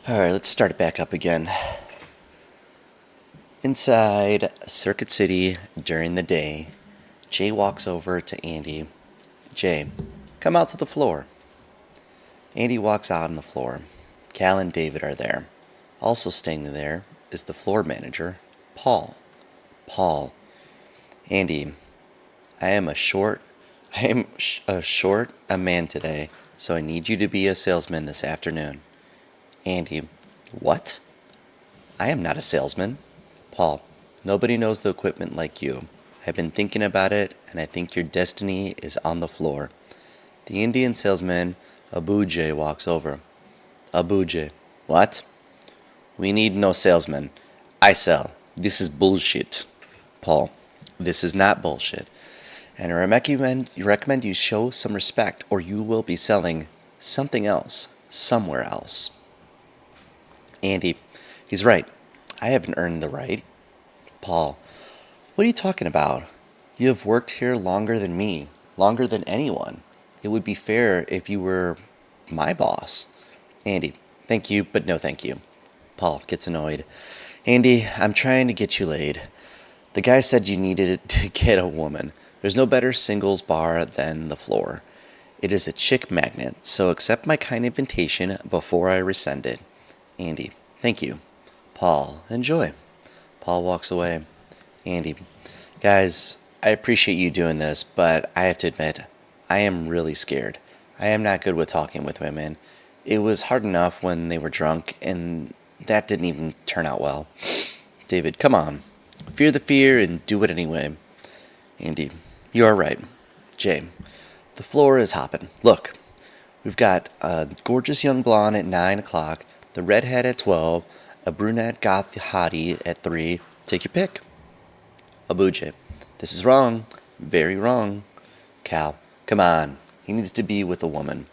Alright, let's start it back up again. Inside Circuit City during the day, Jay walks over to Andy. Jay, come out to the floor. Andy walks out on the floor. Cal and David are there. Also staying there is the floor manager, Paul. Paul. Andy, I am a man today, so I need you to be a salesman this afternoon. Andy, what? I am not a salesman. Paul, nobody knows the equipment like you. I've been thinking about it, and I think your destiny is on the floor. The Indian salesman, Abujay, walks over. Abujay, what? We need no salesman. I sell. This is bullshit. Paul, this is not bullshit. And I recommend you show some respect, or you will be selling something else, somewhere else. Andy, he's right. I haven't earned the right. Paul, what are you talking about? You have worked here longer than me, longer than anyone. It would be fair if you were my boss. Andy, thank you, but no thank you. Paul gets annoyed. Andy, I'm trying to get you laid. The guy said you needed to get a woman. There's no better singles bar than the floor. It is a chick magnet, so accept my kind invitation before I rescind it. Andy, thank you. Paul, enjoy. Paul walks away. Andy, guys, I appreciate you doing this, but I have to admit, I am really scared. I am not good with talking with women. It was hard enough when they were drunk, and that didn't even turn out well. David, come on. Fear the fear and do it anyway. Andy, you are right. Jay, the floor is hopping. Look, we've got a gorgeous young blonde at 9 o'clock, the redhead at 12, a brunette goth hottie at 3. Take your pick. Abujay, this is wrong. Very wrong. Cal, come on. He needs to be with a woman.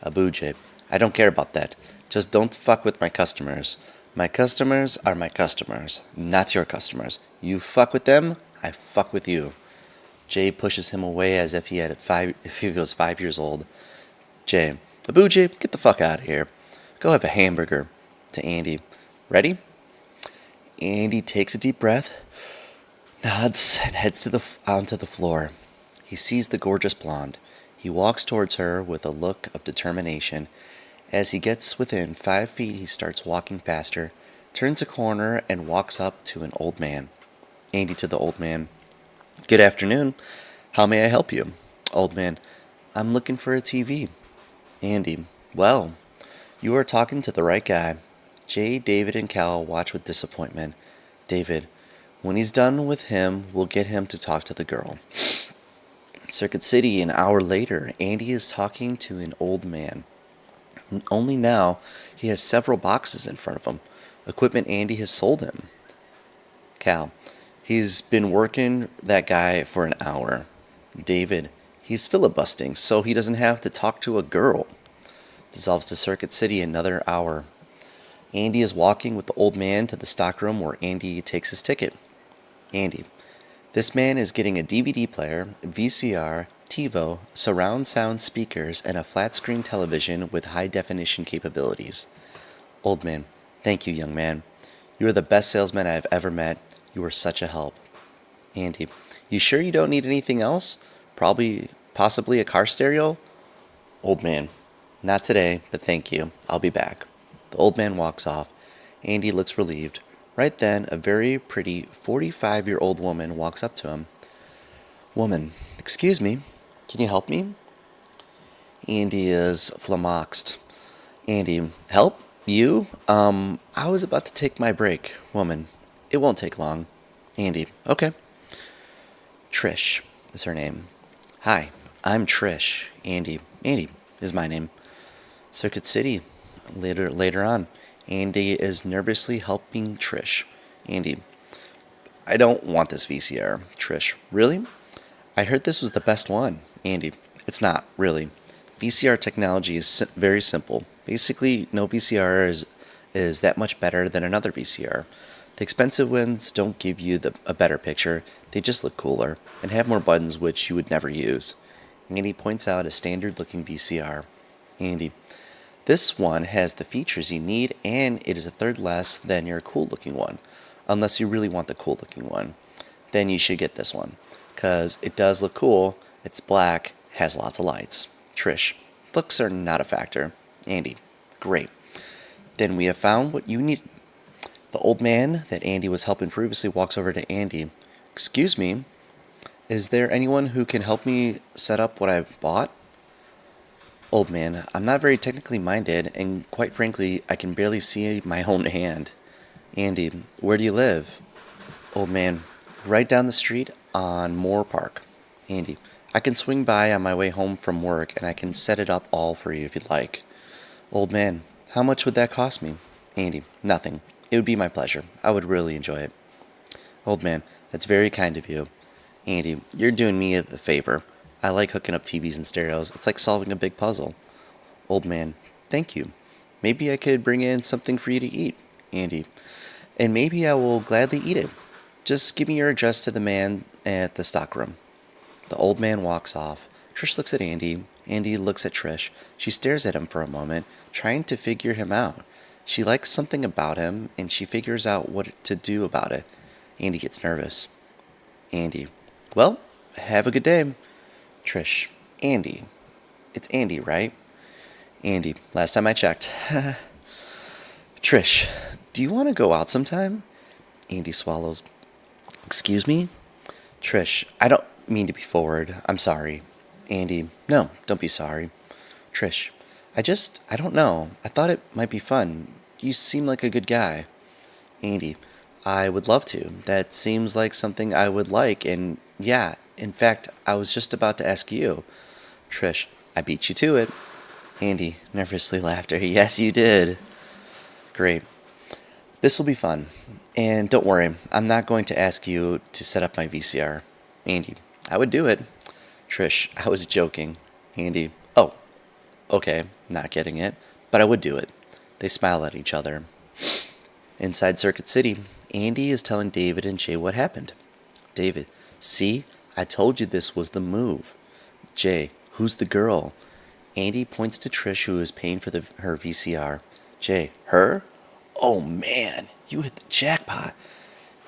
Abujay, I don't care about that. Just don't fuck with my customers. My customers are my customers, not your customers. You fuck with them, I fuck with you. Jay pushes him away as if he was 5 years old. Jay, Abujay, get the fuck out of here. Go have a hamburger. To Andy, ready? Andy takes a deep breath, nods, and heads onto the floor. He sees the gorgeous blonde. He walks towards her with a look of determination. As he gets within 5 feet, he starts walking faster, turns a corner, and walks up to an old man. Andy to the old man. Good afternoon. How may I help you? Old man. I'm looking for a TV. Andy. Well, you are talking to the right guy. Jay, David, and Cal watch with disappointment. David. When he's done with him, we'll get him to talk to the girl. Circuit City, an hour later, Andy is talking to an old man. Only now, he has several boxes in front of him. Equipment Andy has sold him. Cal. He's been working that guy for an hour. David. He's filibustering, so he doesn't have to talk to a girl. Dissolves to Circuit City another hour. Andy is walking with the old man to the stockroom where Andy takes his ticket. Andy. This man is getting a DVD player, VCR, TiVo, surround sound speakers, and a flat-screen television with high-definition capabilities. Old man. Thank you, young man. You are the best salesman I have ever met. You are such a help. Andy. You sure you don't need anything else? Possibly a car stereo? Old man. Not today, but thank you. I'll be back. The old man walks off. Andy looks relieved. Right then, a very pretty 45-year-old woman walks up to him. Woman, excuse me, can you help me? Andy is flummoxed. Andy, help? You? I was about to take my break. Woman, it won't take long. Andy, okay. Trish is her name. Hi, I'm Trish. Andy is my name. Circuit City. Later on, Andy is nervously helping Trish. Andy, I don't want this VCR. Trish, really? I heard this was the best one. Andy, it's not, really. VCR technology is very simple. Basically, no VCR is that much better than another VCR. The expensive ones don't give you a better picture. They just look cooler and have more buttons which you would never use. Andy points out a standard-looking VCR. Andy, This one has the features you need, and it is a third less than your cool looking one. Unless you really want the cool looking one, then you should get this one. Because it does look cool, it's black, has lots of lights. Trish, looks are not a factor. Andy, great. Then we have found what you need. The old man that Andy was helping previously walks over to Andy. Excuse me, is there anyone who can help me set up what I bought? Old man, I'm not very technically minded, and quite frankly, I can barely see my own hand. Andy, where do you live? Old man, right down the street on Moore Park. Andy, I can swing by on my way home from work, and I can set it up all for you if you'd like. Old man, how much would that cost me? Andy, nothing. It would be my pleasure. I would really enjoy it. Old man, that's very kind of you. Andy, you're doing me a favor. I like hooking up TVs and stereos. It's like solving a big puzzle. Old man, thank you. Maybe I could bring in something for you to eat. Andy, and maybe I will gladly eat it. Just give me your address to the man at the stockroom. The old man walks off. Trish looks at Andy. Andy looks at Trish. She stares at him for a moment, trying to figure him out. She likes something about him, and she figures out what to do about it. Andy gets nervous. Andy, well, have a good day. Trish, Andy. It's Andy, right? Andy, last time I checked. Trish, do you want to go out sometime? Andy swallows. Excuse me? Trish, I don't mean to be forward. I'm sorry. Andy, no, don't be sorry. Trish, I don't know. I thought it might be fun. You seem like a good guy. Andy, I would love to. That seems like something I would like, and yeah, in fact, I was just about to ask you. Trish, I beat you to it. Andy, nervously laughter. Yes, you did. Great. This will be fun. And don't worry, I'm not going to ask you to set up my VCR. Andy, I would do it. Trish, I was joking. Andy, oh, okay, not getting it, but I would do it. They smile at each other. Inside Circuit City, Andy is telling David and Jay what happened. David, see, I told you this was the move. Jay, who's the girl? Andy points to Trish, who is paying for her VCR. Jay, her? Oh man, you hit the jackpot.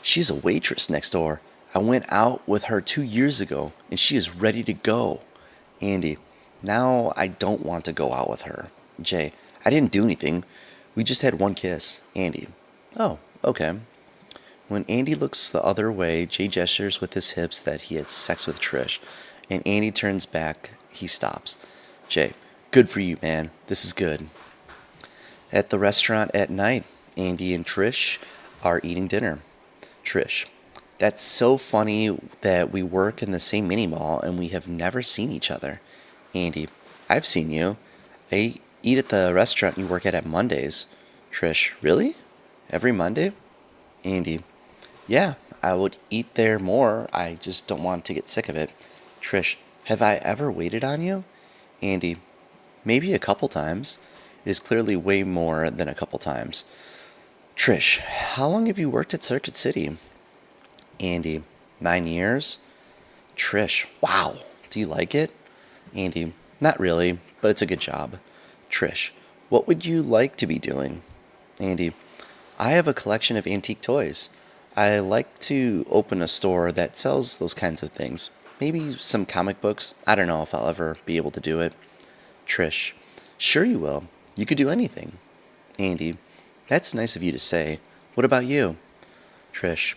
She's a waitress next door. I went out with her 2 years ago, and she is ready to go. Andy, now I don't want to go out with her. Jay, I didn't do anything. We just had one kiss. Andy, oh, okay. When Andy looks the other way, Jay gestures with his hips that he had sex with Trish, and Andy turns back. He stops. Jay, good for you, man. This is good. At the restaurant at night, Andy and Trish are eating dinner. Trish, that's so funny that we work in the same mini mall and we have never seen each other. Andy, I've seen you. I eat at the restaurant you work at Mondays. Trish, really? Every Monday? Andy, yeah, I would eat there more. I just don't want to get sick of it. Trish, have I ever waited on you? Andy, maybe a couple times. It is clearly way more than a couple times. Trish, how long have you worked at Circuit City? Andy, 9 years. Trish, wow, do you like it? Andy, not really, but it's a good job. Trish, what would you like to be doing? Andy, I have a collection of antique toys. I like to open a store that sells those kinds of things. Maybe some comic books. I don't know if I'll ever be able to do it. Trish, sure you will. You could do anything. Andy, that's nice of you to say. What about you? Trish,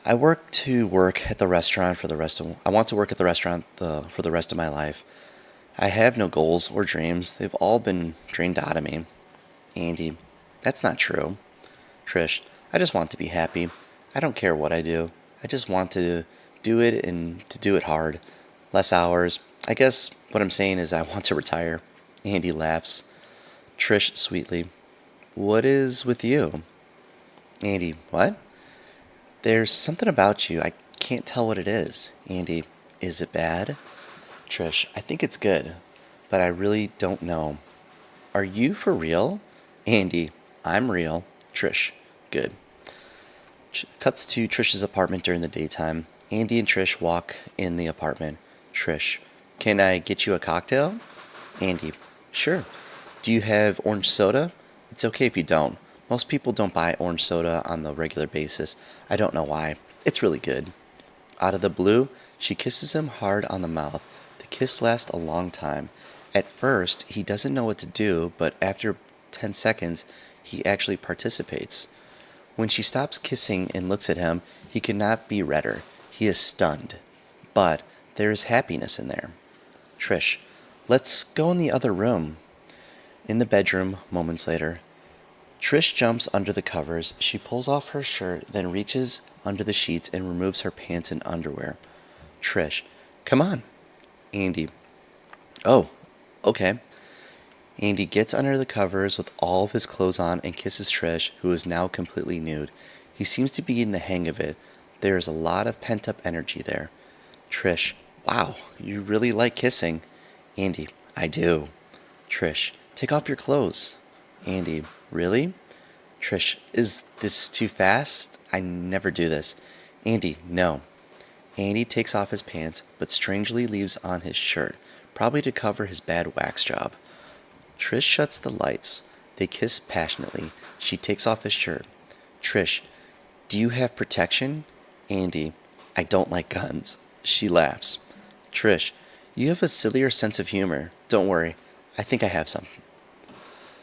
I want to work at the restaurant for the rest of my life. I have no goals or dreams. They've all been drained out of me. Andy, that's not true. Trish, I just want to be happy. I don't care what I do. I just want to do it and to do it hard. Less hours. I guess what I'm saying is I want to retire. Andy laughs. Trish sweetly, what is with you? Andy, what? There's something about you. I can't tell what it is. Andy, is it bad? Trish, I think it's good, but I really don't know. Are you for real? Andy, I'm real. Trish, good. Cuts to Trish's apartment during the daytime. Andy and Trish walk in the apartment. Trish, can I get you a cocktail? Andy, sure. Do you have orange soda? It's okay if you don't. Most people don't buy orange soda on the regular basis. I don't know why. It's really good. Out of the blue, she kisses him hard on the mouth. The kiss lasts a long time. At first, he doesn't know what to do, but after 10 seconds, he actually participates. When she stops kissing and looks at him, he cannot be redder. He is stunned. But there is happiness in there. Trish, let's go in the other room. In the bedroom, moments later, Trish jumps under the covers. She pulls off her shirt, then reaches under the sheets and removes her pants and underwear. Trish, come on. Andy, oh, okay. Andy gets under the covers with all of his clothes on and kisses Trish, who is now completely nude. He seems to be getting the hang of it. There is a lot of pent-up energy there. Trish, wow, you really like kissing. Andy, I do. Trish, take off your clothes. Andy, really? Trish, is this too fast? I never do this. Andy, no. Andy takes off his pants, but strangely leaves on his shirt, probably to cover his bad wax job. Trish shuts the lights. They kiss passionately. She takes off his shirt. Trish, do you have protection? Andy, I don't like guns. She laughs. Trish, you have a sillier sense of humor. Don't worry, I think I have some.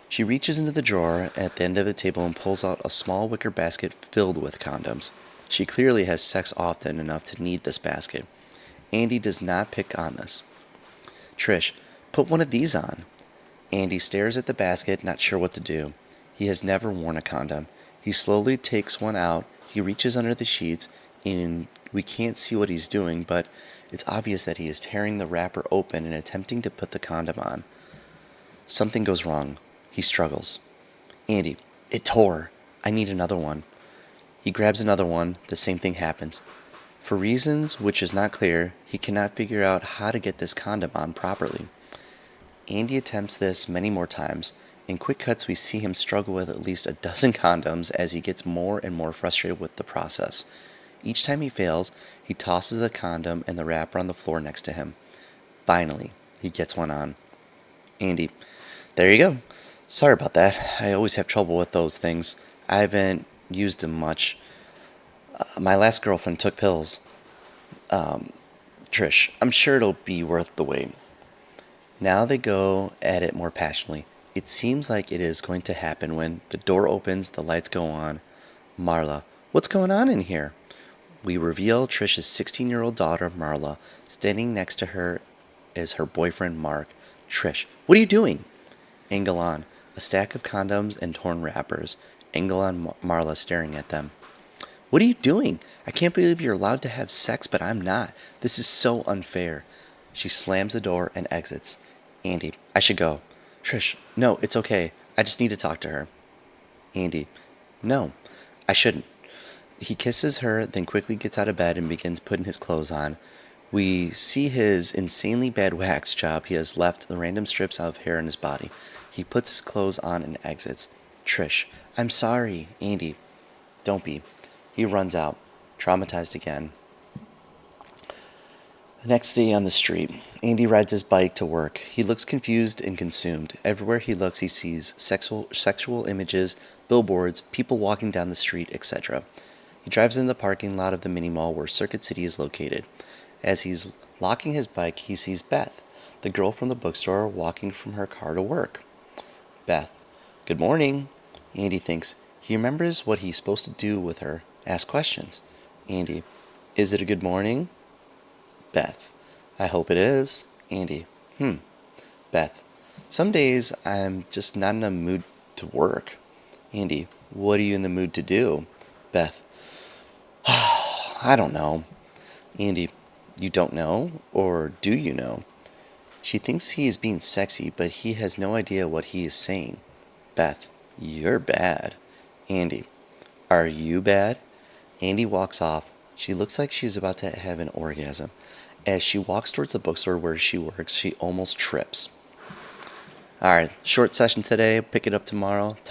She reaches into the drawer at the end of the table and pulls out a small wicker basket filled with condoms. She clearly has sex often enough to need this basket. Andy does not pick on this. Trish, put one of these on. Andy stares at the basket, not sure what to do. He has never worn a condom. He slowly takes one out. He reaches under the sheets, and we can't see what he's doing, but it's obvious that he is tearing the wrapper open and attempting to put the condom on. Something goes wrong. He struggles. Andy, it tore. I need another one. He grabs another one. The same thing happens. For reasons which is not clear, he cannot figure out how to get this condom on properly. Andy attempts this many more times. In quick cuts, we see him struggle with at least a dozen condoms as he gets more and more frustrated with the process. Each time he fails, he tosses the condom and the wrapper on the floor next to him. Finally, he gets one on. Andy, there you go. Sorry about that. I always have trouble with those things. I haven't used them much. My last girlfriend took pills. Trish, I'm sure it'll be worth the wait. Now they go at it more passionately. It seems like it is going to happen when the door opens, the lights go on. Marla, what's going on in here? We reveal Trish's 16-year-old daughter, Marla. Standing next to her is her boyfriend, Mark. Trish, what are you doing? Angle on. A stack of condoms and torn wrappers. Angle on Marla staring at them. What are you doing? I can't believe you're allowed to have sex, but I'm not. This is so unfair. She slams the door and exits. Andy, I should go. Trish, no, it's okay. I just need to talk to her. Andy, no, I shouldn't. He kisses her, then quickly gets out of bed and begins putting his clothes on. We see his insanely bad wax job. He has left the random strips of hair in his body. He puts his clothes on and exits. Trish, I'm sorry. Andy, don't be. He runs out, traumatized again. The next day on the street, Andy rides his bike to work. He looks confused and consumed. Everywhere he looks, he sees sexual images, billboards, people walking down the street, etc. He drives in the parking lot of the mini mall where Circuit City is located. As he's locking his bike, he sees Beth, the girl from the bookstore, walking from her car to work. Beth, good morning. Andy thinks. He remembers what he's supposed to do with her, ask questions. Andy, is it a good morning? Beth, I hope it is. Andy, Beth, some days I'm just not in a mood to work. Andy, what are you in the mood to do? Beth, I don't know. Andy, you don't know? Or do you know? She thinks he is being sexy, but he has no idea what he is saying. Beth, you're bad. Andy, are you bad? Andy walks off. She looks like she's about to have an orgasm. As she walks towards the bookstore where she works, she almost trips. All right, short session today. Pick it up tomorrow. Talk